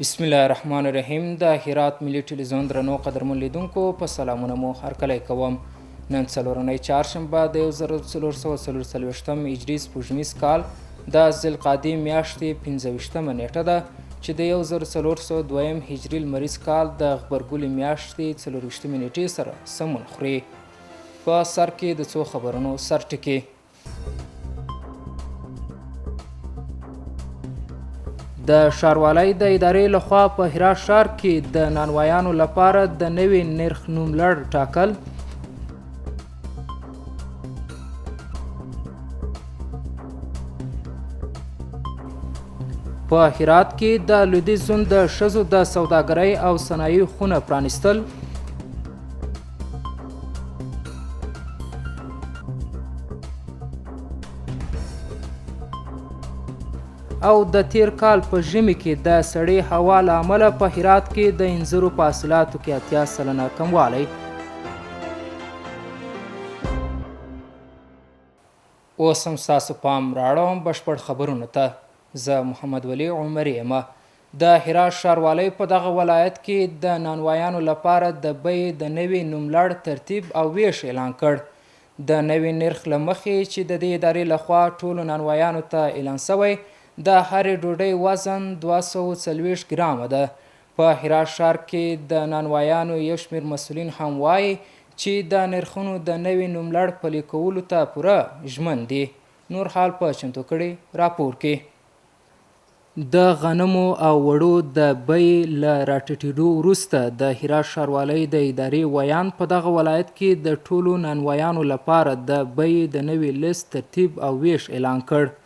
بسم الله الرحمن الرحیم. د هرات ملي ټلویزیون درنو قدرمن لیدونکو په سلامونه مو هرکلی کوم. نن څلورنۍ چهارشنبه د 1440 هجري سپوږمیز کال د ذوالقعدې میاشتې 15 نیټه ده چې د 1402 هجري لمریز کال د غبرګولي میاشتې 24 نیټې سره سمون خوري. په سر کې د څو خبرونو سرټکي. د ښاروالۍ د ادارې لخوا په هرات ښار کې د نانوایانو لپاره د نوي نرخ نوملړ ټاکل. په هرات کې د لویدیځ زون د ښځو د سوداګرۍ او صنایعو خونه پرانیستل. او د تیر کال په ژمي کې د سړې هوا له امله په هرات کې د انځرو په حاصلاتو کې 80% کموالی. اوس هم ستاسو پام راړوم بشپړ خبرونو ته. زه محمد ولی عمر یم. د هرات ښاروالۍ په دغه ولایت کې د نانوایانو لپاره د بیې د نوي نوملړ ترتیب او ویش اعلان کړ. د نوي نرخ له مخې چې د دې ادارې لخوا ټولو نانوایانو ته اعلان شوی د هرې ډوډۍ وزن 240 ګرامه ده. په هرات ښار کې د نانوایانو یو شمېر مسؤلین هم وایي چې د نرخونو د نوي نوملړ پلي کولو ته پوره ژمن دي. نور حال په چمتو کړي راپور کې. د غنمو او وړو د بیې له راټیټېدو وروسته د هرات ښاروالۍ د ادارې ویان په دغه ولایت کې د ټولو نانوایانو لپاره د بیې د نوي لیست ترتیب او ویش اعلان کړ.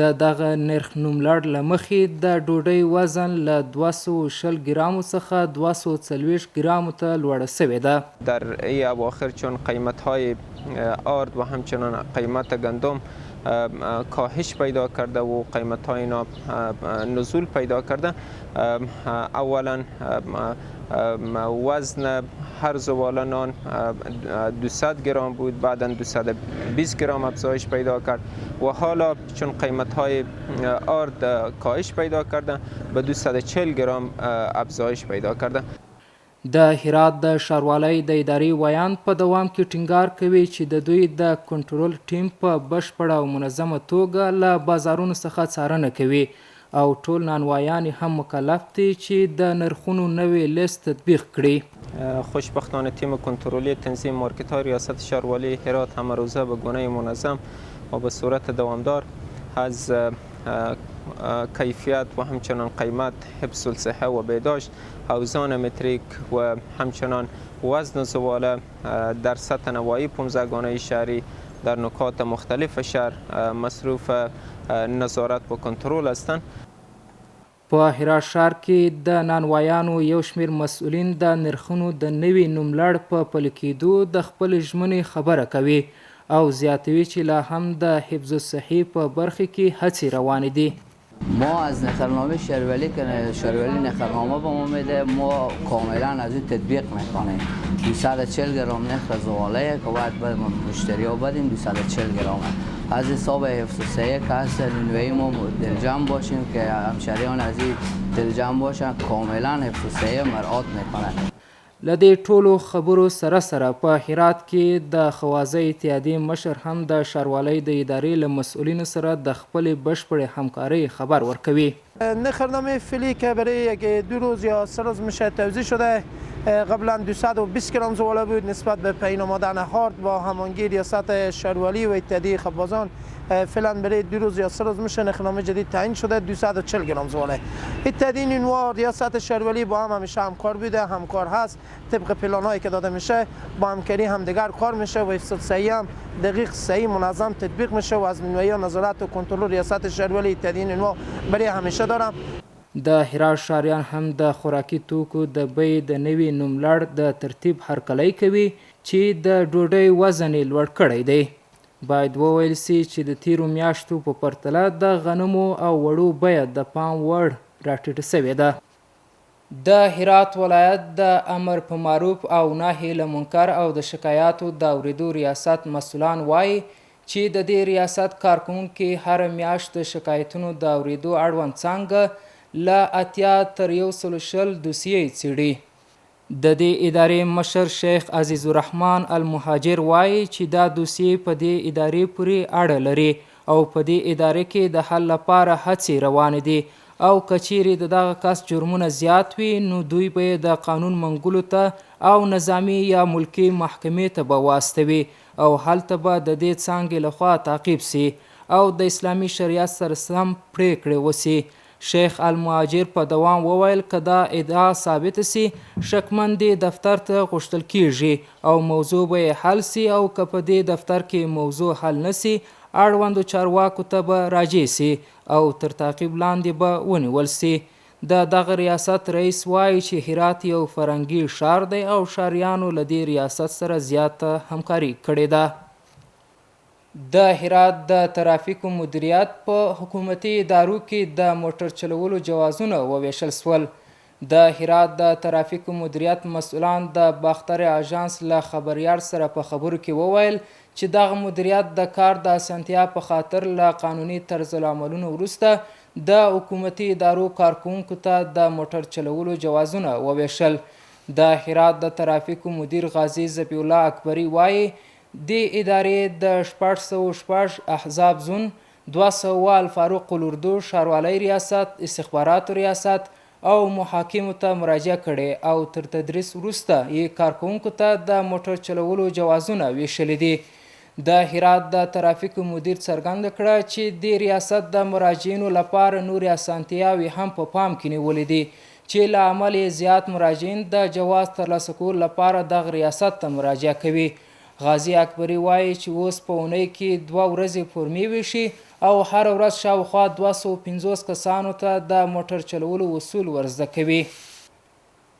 د دغه نرخ نوملړ له مخې د ډوډۍ وزن له 220 گرامو څخه 240 گرامو ته لوړه شوې ده. در این اواخر چون قیمت‌های آرد و همچنان قیمت گندم کاهش پیدا کرده و قیمت‌های اینا نزول پیدا کرده، اولا وزن هر زباله نان 200 گرم بود، بعدا 220 گرم افزایش پیدا کرد و حالا چون قیمت‌های آرد کاهش پیدا کرده به 240 گرم افزایش پیدا کرده. د هرات د ښاروالۍ د ادارې ویان په دوام کې ټینګار کوي چې د دوی د کنټرول ټیم په بشپړه او منظمه توګه له بازارونو څخه څارنه کوي او ټول نانوایان هم مکلف دي چې د نرخونو نوی لیست تطبیق کړي. خوشبختانه تیم کنترلی تنظیم مارکت‌های ریاست شهرواری هرات همه روزه به گونه منظم و به صورت دوامدار از کیفیت و همچنان قیمت، حفظ الصحه و بهداشت، اوزان متریک و همچنان وزن زباله در سطح نواحی 15 گانه شهری در نکات مختلف شهر مصروف نظارت و کنترل هستند. په هرات ښار کې د نانوایانو یو شمېر مسؤلین د نرخونو د نوي نوملړ په پلي کېدو د خپلې ژمنې خبره کوي او زیاتوي چې لا هم د حفظ الصحې په برخه کې هڅې روانې دي. ما از نخلنامه شهرواری که شهرواری نخلنامه به ما میده، ما کاملا از این تطبیق میکنیم. 240 گرم نرخ زباله که باید به مشتری ها بدیم 240 گرمه. از حساب حفظ الصحه که هست نوعی ما دلجمع باشیم که همشهریان از این دلجمع باشن، کاملا حفظ الصحه مراعات میکنن. له دې ټولو خبرو سره سره په هرات کې د خوازه اتحادیې مشر هم د ښاروالۍ د ادارې له مسئولینو سره د خپلې بشپړې همکارۍ خبر ورکوي. نرخنامه فعلی که برای یک 2 روز یا 3 روز میشه توزیع شده. قبلا 220 گرم زباله بود نسبت به پایین آمدن هارد با هماهنگی ریاست شهرواری و اتحادیه خبازان. فعلا برای 2 روز یا 3 روز میشه نرخنامه جدید تعیین شده 240 گرم زباله. اتحادیه نانوا ریاست شهرواری با هم همیشه همکار بوده، همکار هست. طبق پلان‌هایی که داده میشه با همکاری همدیگر کار میشه و حفظ الصحه هم دقیق صحیح منظم تطبیق میشه و از نانوایی نظارت و کنترل ریاست شهرواری اتحادیه نانوا برای همیشه دارم. د هرات ښاریان هم د خوراکي توکو د بیې د نوي نوملړ د ترتیب هرکلی کوي چې د ډوډۍ وزن یې لوړ کړی دی. باید وویل سي چې د تیرو میاشتو په پرتله د غنمو او وړو بیه د پام وړ راټیټه شوې ده. د هرات ولایت د امر په معروف او نهي له منکر او د شکایاتو د اورېدو ریاست مسؤلان وایي چې د دې ریاست کارکوونکي هر میاشت د شکایتونو د اورېدو اړوند څانګه له 80 تر 120 دوسیې څیړي. د دې ادارې مشر شیخ عزیز الرحمن المهاجر وایي چې دا دوسیې په دې ادارې پورې اړه لري او په دې ادارې کې د حل لپاره هڅې روانې دي او که چیرې د دغه کس جرمونه زیات وي نو دوی به یې د قانون منګولو ته او نظامي یا ملکي محکمې ته به واستوي او هلته به د دې څانګې لخوا تعقیب سي او د اسلامي شریعت سره سم پریکړې وسي. شیخ المهاجر په دوام وویل که دا ادعا ثابت سي شکمن دې دفتر ته غوښتل کیږي او موضوع به یې حل سي او که په دې دفتر کې موضوع حل نسي اړوندو چارواکو ته به راجع سي او تر تعقیب لاندې به ونیول سي. د دغه ریاست رئیس وایي چې هرات یو فرهنګي ښار دی او ښاریانو له دې ریاست سره زیاته همکاري کړې ده. د هرات د ترافیکو مدیریت په حکومتي ادارو کې د موټر چلولو جوازونه وویشل سول. د هرات د ترافیکو مدیریت مسؤلان د باختر اژانس له خبریال سره په خبرو کې وویل چې دغه مدیریت د کار د اسانتیا په خاطر له قانوني طرز العملونو وروسته د حکومتي ادارو کارکوونکو ته د موټر چلولو جوازونه وویشل. د هرات د ترافیکو مدیر غازي ذبیح الله اکبري وایي دې ادارې د 606 احزاب زون 200 الفاروق الاردو ښاروالۍ ریاست استخباراتو ریاست او محاکمو ته مراجعه کړې او تر تدریس وروسته یې کارکوونکو ته د موټر چلولو جوازونه ویشلي دي. د هرات د ترافیکو مدیر څرګنده کړه چې دې ریاست د مراجعینو لپاره نورې اسانتیاوې هم په پام کې نیولې دي چې له امله یې زیات مراجعین د جواز ترلاسه کولو لپاره دغه ریاست ته مراجعه کوي. غازي اکبري وایي چې اوس په اونۍ کې 2 ورځې فورمې ویشي او هر ورځ شاوخوا 250 کسانو ته د موټر چلولو اصول ورزده کوي.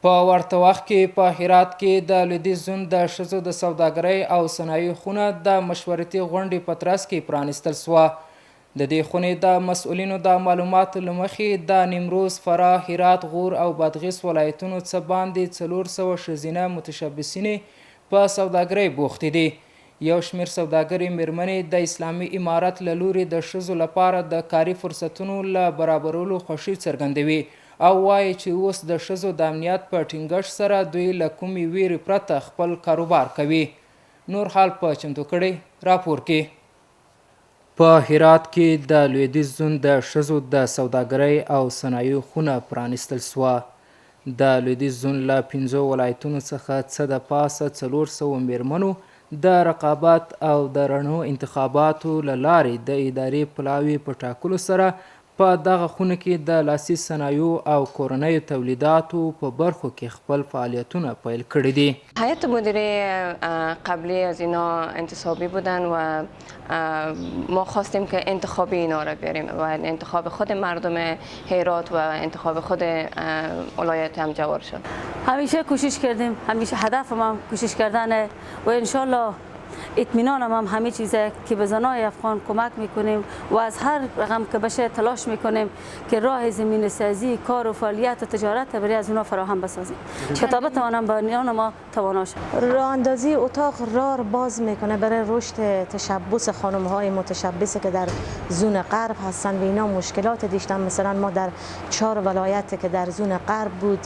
په ورته وخت کې په هرات کې د لویدیځ زون د ښځو د سوداګرۍ او صنایعو خونه د مشورتي غونډې په ترڅ کې پرانیستل سوه. د دې خونې د مسؤلینو د معلوماتو له مخې د نیمروز، فراه، هرات، غور او بادغیس ولایتونو څخه باندې 400 ښځینه متشبثینې په سوداګرۍ بوختې دي. یو شمېر سوداګرې میرمنې د اسلامي امارت له لوري د ښځو لپاره د کاري فرصتونو له برابرولو خوښي څرګندوي او وایي چې اوس د ښځو د امنیت په ټینګښت سره دوی له کومې ویرې پرته خپل کاروبار کوي. نور حال په چمتو کړی راپور کې. په هرات کې د لویدیځ زون د ښځو د سوداګرۍ او صنایعو خونه پرانیستل سوه. د لویدیځ زون له 5 ولایتونو څخه څه د پاسه 400 میرمنو د رقابت او د رڼو انتخاباتو له لارې د ادارې پلاوي په ټاکلو سره په دغه خونه کې د لاسي صنایعو او کورنیو تولیداتو په برخو کې خپل فعالیتونه پیل کړي دي. هیئت مدیره قبلی از اینا انتصابی بودن و ما خواستیم که انتخاب اینا را بیاریم و انتخاب خود مردم هرات و انتخاب خود ولایت هم جوار شد. همیشه کوشش کردیم، همیشه هدف ما کوشش کردنه و انشالله اطمینان هم همه چیزه که به زنای افغان کمک میکنیم و از هر رقم که بشه تلاش میکنیم که راه زمین سازی کار و فعالیت و تجارت برای از اونا فراهم بسازیم که تا بتوانم با نیان ما توانا شد. راه اندازی اتاق راه باز میکنه برای رشد تشبث خانم های متشبثه که در زون غرب هستن و اینا مشکلات داشتن. مثلا ما در 4 ولایت که در زون غرب بود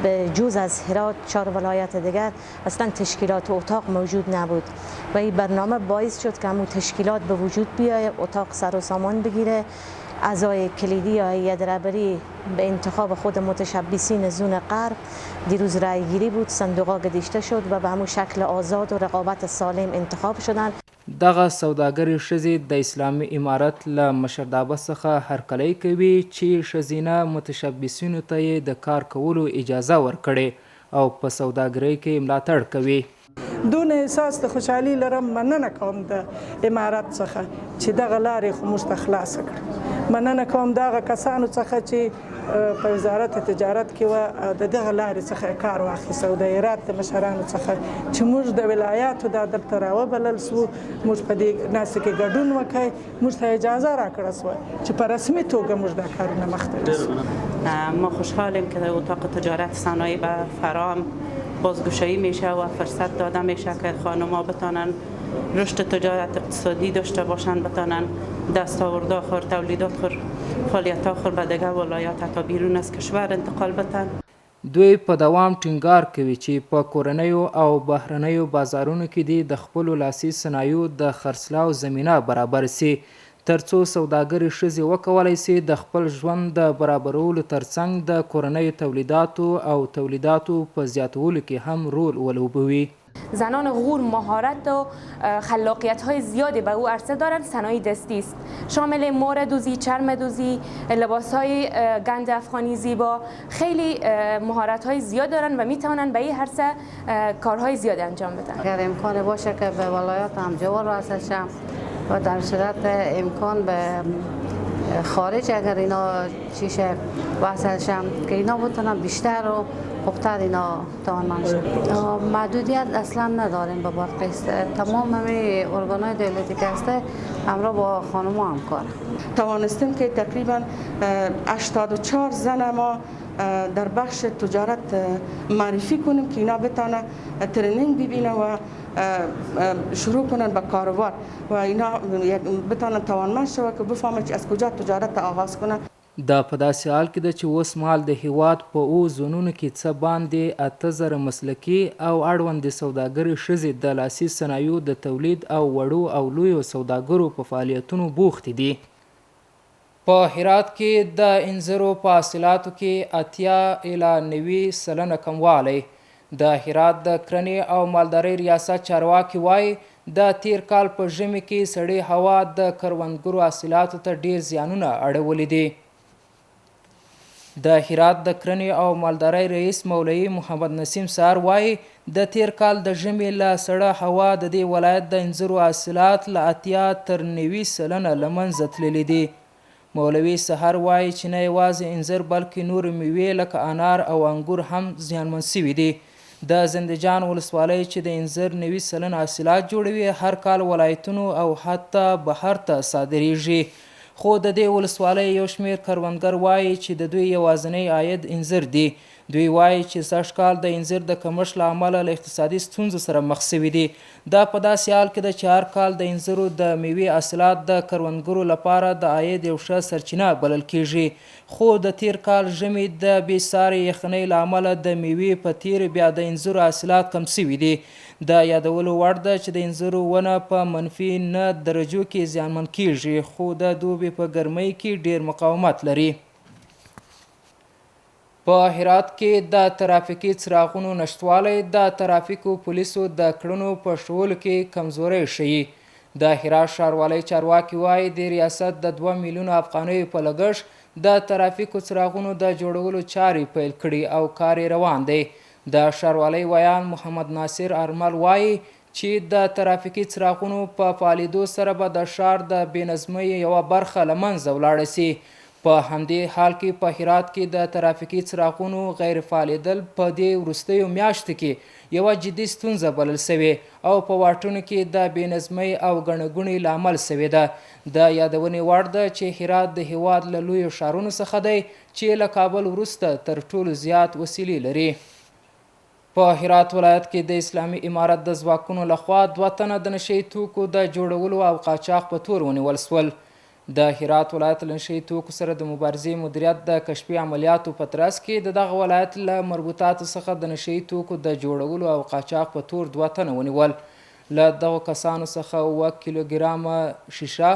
به جز از هرات 4 ولایت دیگر اصلا تشکیلات اتاق موجود نبود و این برنامه باعث شد که همون تشکیلات به وجود بیاید، اتاق سر و سامان بگیره، اعضای کلیدی یا هیئت رهبری به انتخاب خود متشبثین زون غرب دیروز رای گیری بود، صندوقا گذاشته شد و به همون شکل آزاد و رقابت سالم انتخاب شدن. دغه سوداګرې ښځې د اسلامي امارت له مشرتابه څخه هرکلی کوي چې ښځینه متشبثینو ته یې د کار کولو اجازه ورکړې او په سوداګرۍ کې ملاتړ کوي. دون احساس د خوشحالي لرم، مننه کوم د امارت څخه چې دغه لارې خو موږ ته خلاصه کړه. مننه کوم دغه کسانو څخه چې په وزارت تجارت کې و د دغه لارې څخه کار واخیسته او د هرات د مشرانو څخه چې موږ د ولایاتو دا دلته راوبلل سو، موږ په دې ناستې کې ګډون وکړی، موږ ته اجازه راکړه سوه چې په رسمي توګه موږ دا کارونه مخته یوسو. ما خوشحالیم که اتاق تجارت صنایع به فرام بازگشایی میشه و فرصت داده میشه که خانم‌ها بتانن رشد تجارت اقتصادی داشته باشن، بتانن دستاوردها خور تولیدات خور فعالیت‌ها خود به دیگر ولایات حتی بیرون از کشور انتقال بدن. دوی په دوام ټینګار کوي چې په کورنیو او بهرنیو بازارونو کې دې د خپلو لاسي صنایعو د خرڅلاو زمینه برابر سي ترڅو سوداګرې ښځې وکولی سي د خپل ژوند د برابرولو ترڅنګ د کورنیو تولیداتو او تولیداتو په زیاتولو کې هم رول ولوبوي. زنان غور مهارت و خلاقیت های زیادی به او عرصه دارند. صنایع دستی است، شامل مور دوزی، چرم دوزی، لباس های گند افغانی زیبا، خیلی مهارت های زیاد دارند و می توانند به این عرصه کارهای زیاد انجام بدن. اگر امکان باشه که به ولایات همجوار وصل شم و در صورت امکان به خارج اگر اینا چیشه وصل شم که اینا بتونن بیشتر و خوبتر اینا توانمند شد. محدودیت اصلا نداریم به برق است. تمام همه ارگان‌های دولتی که هسته همراه با خانم‌ها همکار. توانستیم که تقریبا 84 زن ما در بخش تجارت معرفی کنیم که اینا بتانه ترینینگ ببینه و شروع کنن به کاروبار و اینا بتانن توانمند شوه که بفهمه چې از کجا تجارت آغاز کنه. دا په داسې حال کې ده چې اوس مهال د هیواد په اوو زونونو کې څه باندې 8000 مسلکي او اړوندې سوداګرې ښځې د لاسي صنایعو د تولید او وړو او لویو سوداګرو په فعالیتونو بوختې دي. په هرات کې د انځرو په حاصلاتو کې 80 90% کموالی. د هرات د کرنې او مالدارۍ ریاست چارواکي وایي د تیر کال په ژمي کې سړې هوا د کروندګرو حاصلاتو ته ډیر زیانونه اړولي دي. د هرات د کرنې او مالدارۍ رئیس مولوي محمد نسیم سار وایي د تیر کال د ژمي له سړه هوا د دې ولایت د انځرو حاصلات له 80 تر 90% له منځه تللي دي. مولوي سحر وایي چې نه یوازې انځر بلکې نورې میوې لکه انار او انګور هم زیانمن سوي دي. د زندجان ولسوالۍ چې د انځر 90% حاصلات جوړوي هر کال ولایتونو او حتی بهر ته صادریږي. خو د دې ولسوالۍ یو شمېر کروندګر وایي چې د دوی یوازینی عاید انځر دی. دوی وایي چې سږ کال د انځر د کمښت له امله له اقتصادي ستونزو سره مخ سوي دي. دا په داسې حال کې ده چې هر کال د انځرو د میوې حاصلات د کروندګرو لپاره د عاید یو ښه سرچینه بلل کیږي. خو د تیر کال ژمي د بېسارې یخنۍ له امله د میوې په تیر بیا د انځرو حاصلات کم سوي دي. د یادولو وړ ده چې د انځرو ونه په -9 درجو کې زیانمن کیږي خو د دوبي په ګرمۍ کې ډیر مقاومت لري. په هرات کې د ترافیکي څراغونو نشتوالی د ترافیکو پولیسو د کړنو په ښوولو کې کمزورۍ ښیي. د هرات ښاروالۍ چارواکي وایي د ریاست د 2 میلیونو افغانیو په لګښت د ترافیکو څراغونو د جوړولو چارې پیل کړي او کار یې روان دی. د ښاروالۍ ویان محمد ناصر ارمل وایي چې د ترافیکي څراغونو په فعالېدو سره به د ښار د بېنظمۍ یوه برخه له منځه ولاړه سي. په همدې حال کې په هرات کې د ترافیکي څراغونو غیر فعالېدل په دې وروستیو میاشتو کې یوه جدي ستونزه بلل سوې او په واټونو کې د بېنظمۍ او ګڼه ګوڼې لامل سوې ده. د یادونې وړ ده چې هرات د هیواد له لویو ښارونو څخه دی چې له کابل وروسته تر ټولو زیات وسیلې لري. په هرات ولایت کې د اسلامي امارت د ځواکونو لخوا 2 تنه د نشهیي توکو د جوړولو او قاچاق په تور ونیول سول. د هرات ولایت له نشهیي توکو سره د مبارزې مدیریت د کشفي عملیاتو په ترڅ کې د دغه ولایت له مربوطاتو څخه د نشهیي توکو د جوړولو او قاچاق په تور 2 تنه ونیول. له دغو کسانو څخه 7 کیلوګرامه شیشه،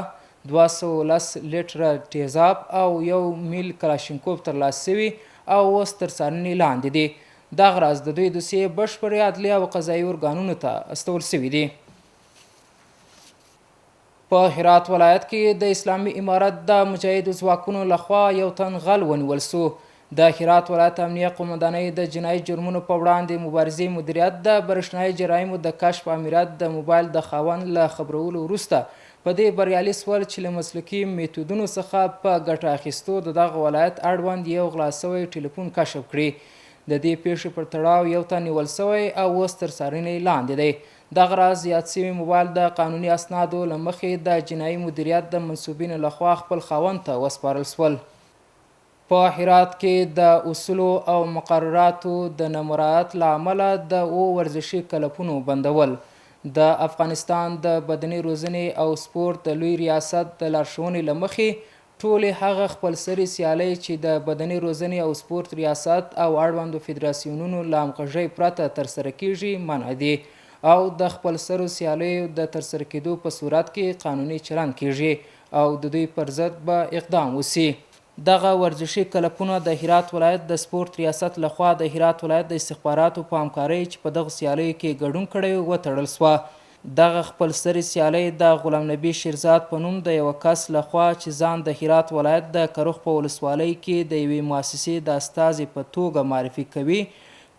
210 لیټره تیزاب او 1 میل کلاشینکوف ترلاسه سوي او اوس تر څارنې لاندې دي. دغه راز د دوی دوسیې بشپړې عدلیه او قضایي ارګانونو ته استول سوي دي. په هرات ولایت کې د اسلامي امارت د مجاهدو ځواکونو لخوا یو تن غل ونیول سو. د هرات ولایت امنیه قومندانۍ د جنایي جرمونو په وړاندې مبارزې مدیریت د برېښنایي جرایمو د کشف امریت د موبایل د خاوند له خبرولو وروسته په دې بریالي سول چې له مسلکي میتودونو څخه په ګټه اخیستو د دغه ولایت اړوند یو غلا سوی ټلیفون کشف کړي. د دې پیښې پر تړاو یو تن نیول سوی او اوس تر څارنې لاندې دی. دغه راز زیات سوي موبایل د قانوني اسنادو له مخې د جنایي مدیریت د منصوبینو لخوا خپل خاوند ته وسپارل سول. په هرات کې د اصولو او مقرراتو د نه مراعات له امله د ورزشي کلبونو بندول د افغانستان د بدني روزنې او سپورت د لوی ریاست د لارښوونې له مخې ټولې هغه خپلسري سیالۍ چې د بدني روزنې او سپورت ریاست او اړوندو فدراسیونونو له همغږۍ پرته ترسره کیږي منع دي او د خپلسرو سیالیو د ترسره کیدو په صورت کې قانوني چلند کیږي او د دوی پر ضد به اقدام وسی. دغه ورزشي کلبونه د هرات ولایت د سپورت ریاست لخوا د هرات ولایت د استخباراتو په همکارۍ چې په دغه سیالیو کې ګډون کړی وتړل سوه. دغه خپلسري سیالۍ د غلام نبي شیرزاد په نوم د یوه کس لخوا چې ځان د هرات ولایت د کروخ په ولسوالۍ کې د یوې مؤسسې د استازي په توګه معرفي کوي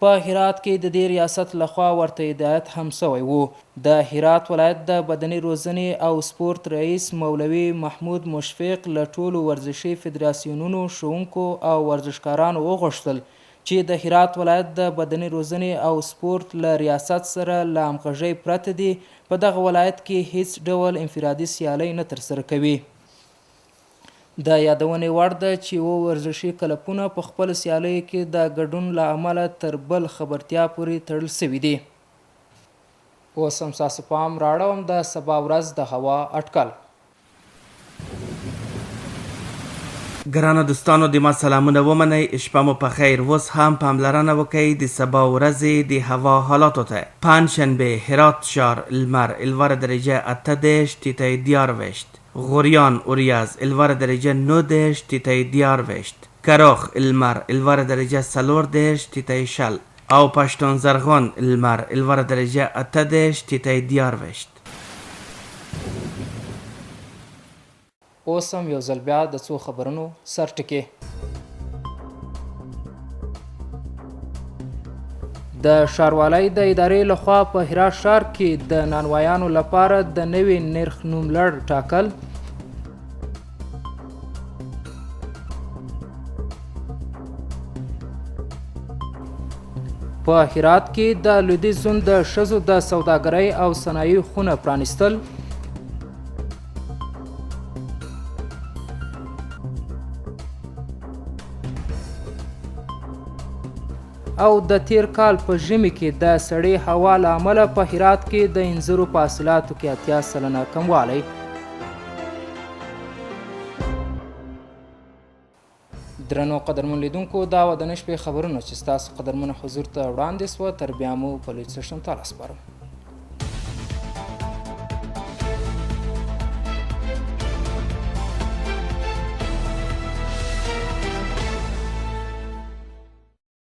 په هرات کې د دې ریاست لخوا ورته هدایت هم سوی و. د هرات ولایت د بدني روزنې او سپورت رئیس مولوي محمود مشفق له ټولو ورزشي فدراسیونونو ښوونکو او ورزشکارانو وغوښتل چې د هرات ولایت د بدني روزنې او سپورت له ریاست سره له همغږۍ پرته دي په دغه ولایت کې هیڅ ډول انفرادي سیالۍ نه ترسره کوي. د یادونې وړ ده چې ورزشي کلبونه په خپلو سیالیو کې د ګډون له امله تر بل خبرتیا پورې تړل سوي دي. اوس هم ستاسو پام راړوم د سبا ورځ د هوا اټکل. ګرانو دوستانو د ما سلامونه ومنئ، شپه مو په خیر. اوس هم پاملرنه وکئ د سبا ورځې د هوا حالاتو ته. پنجشنبه هرات شهر لمر 11 درجه 18 تیتای 12، غوریان اوریاز 11 درجه 19 تیتای 12، کراخ لمر 11 درجه 14 تیتای 60 او پشتون زرغون لمر 11 درجه 18 تیتای 12. اوس هم یو ځل بیا د څو خبرونو سرټکي. د ښاروالۍ د ادارې لخوا په هرات ښار کې د نانوایانو لپاره د نوي نرخ نوملړ ټاکل. په هرات کې د لویدیځ زون د ښځو د سوداګرۍ او صنایعو خونه پرانیستل. او د تیر کال په ژمي کې د سړې هوا له امله په هرات کې د انځرو په حاصلاتو کې 80% کموالی. درنو قدرمن لیدونکو، دا و د نن شپې خبرونه چې ستاسو قدرمنه حضور ته وړاندې سوه. تر بیا مو په لوی څښتن تعالی سپارم.